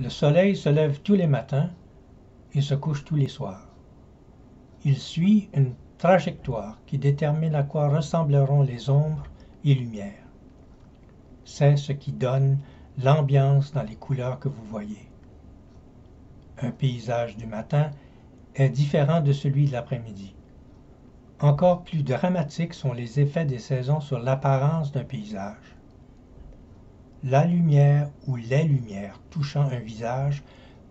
Le soleil se lève tous les matins et se couche tous les soirs. Il suit une trajectoire qui détermine à quoi ressembleront les ombres et lumières. C'est ce qui donne l'ambiance dans les couleurs que vous voyez. Un paysage du matin est différent de celui de l'après-midi. Encore plus dramatiques sont les effets des saisons sur l'apparence d'un paysage. La lumière ou les lumières touchant un visage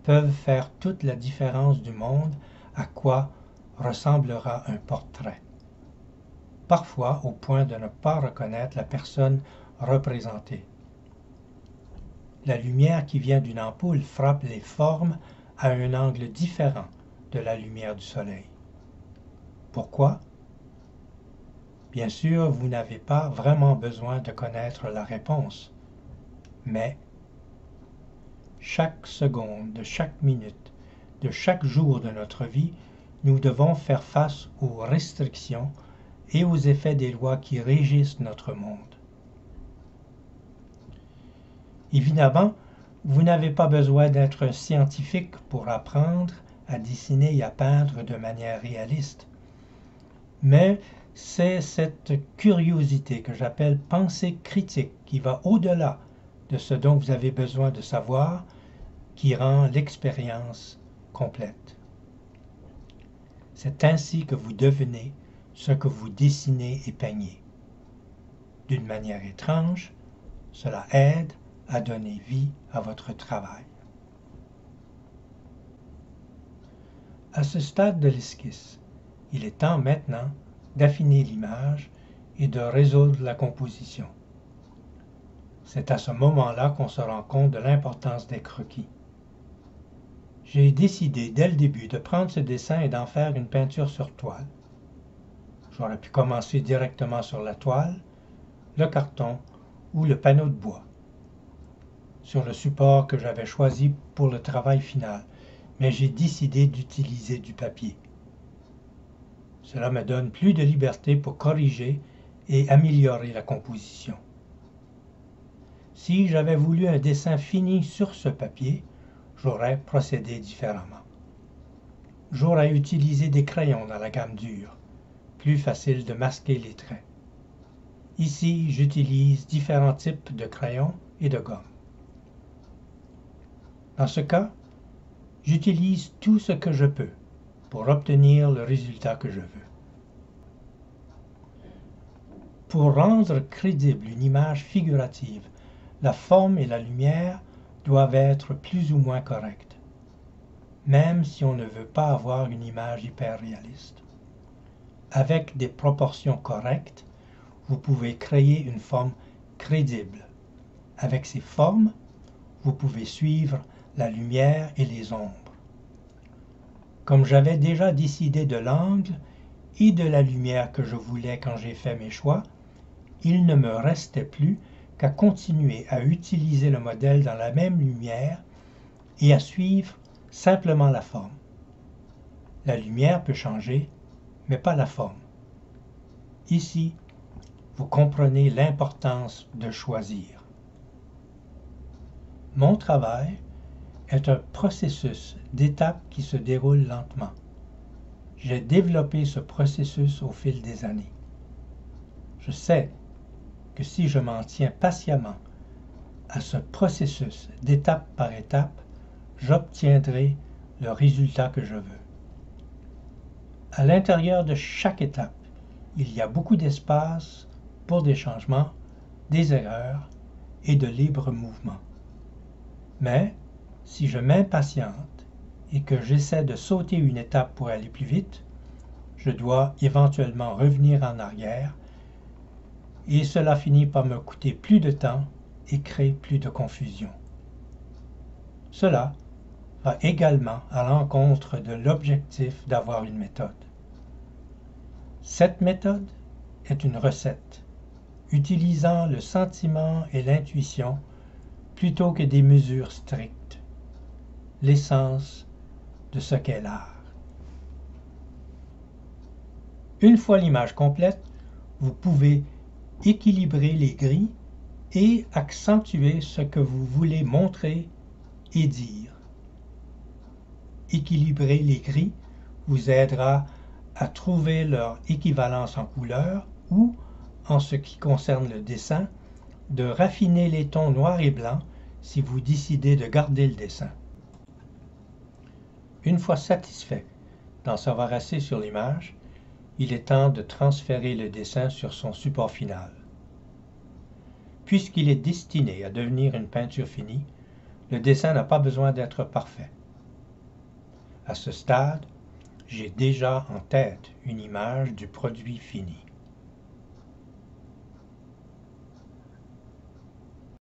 peuvent faire toute la différence du monde à quoi ressemblera un portrait. Parfois au point de ne pas reconnaître la personne représentée. La lumière qui vient d'une ampoule frappe les formes à un angle différent de la lumière du soleil. Pourquoi? Bien sûr, vous n'avez pas vraiment besoin de connaître la réponse, mais chaque seconde, de chaque minute, de chaque jour de notre vie, nous devons faire face aux restrictions et aux effets des lois qui régissent notre monde. Évidemment, vous n'avez pas besoin d'être un scientifique pour apprendre à dessiner et à peindre de manière réaliste. Mais c'est cette curiosité que j'appelle pensée critique qui va au-delà de ce dont vous avez besoin de savoir qui rend l'expérience complète. C'est ainsi que vous devenez ce que vous dessinez et peignez. D'une manière étrange, cela aide à donner vie à votre travail. À ce stade de l'esquisse, il est temps maintenant d'affiner l'image et de résoudre la composition. C'est à ce moment-là qu'on se rend compte de l'importance des croquis. J'ai décidé dès le début de prendre ce dessin et d'en faire une peinture sur toile. J'aurais pu commencer directement sur la toile, le carton ou le panneau de bois, sur le support que j'avais choisi pour le travail final, mais j'ai décidé d'utiliser du papier. Cela me donne plus de liberté pour corriger et améliorer la composition. Si j'avais voulu un dessin fini sur ce papier, j'aurais procédé différemment. J'aurais utilisé des crayons dans la gamme dure, plus facile de masquer les traits. Ici, j'utilise différents types de crayons et de gomme. Dans ce cas, j'utilise tout ce que je peux pour obtenir le résultat que je veux. Pour rendre crédible une image figurative, la forme et la lumière doivent être plus ou moins correctes, même si on ne veut pas avoir une image hyper réaliste. Avec des proportions correctes, vous pouvez créer une forme crédible. Avec ces formes, vous pouvez suivre la lumière et les ombres. Comme j'avais déjà décidé de l'angle et de la lumière que je voulais quand j'ai fait mes choix, il ne me restait plus qu'à continuer à utiliser le modèle dans la même lumière et à suivre simplement la forme. La lumière peut changer, mais pas la forme. Ici, vous comprenez l'importance de choisir. Mon travail est un processus d'étapes qui se déroule lentement. J'ai développé ce processus au fil des années. Je sais que si je m'en tiens patiemment à ce processus d'étape par étape, j'obtiendrai le résultat que je veux. À l'intérieur de chaque étape, il y a beaucoup d'espace pour des changements, des erreurs et de libre mouvement. Mais si je m'impatiente et que j'essaie de sauter une étape pour aller plus vite, je dois éventuellement revenir en arrière et cela finit par me coûter plus de temps et crée plus de confusion. Cela va également à l'encontre de l'objectif d'avoir une méthode. Cette méthode est une recette, utilisant le sentiment et l'intuition plutôt que des mesures strictes, l'essence de ce qu'est l'art. Une fois l'image complète, vous pouvez équilibrer les gris et accentuer ce que vous voulez montrer et dire. Équilibrer les gris vous aidera à trouver leur équivalence en couleur ou, en ce qui concerne le dessin, de raffiner les tons noir et blanc si vous décidez de garder le dessin. Une fois satisfait d'en savoir assez sur l'image, il est temps de transférer le dessin sur son support final. Puisqu'il est destiné à devenir une peinture finie, le dessin n'a pas besoin d'être parfait. À ce stade, j'ai déjà en tête une image du produit fini.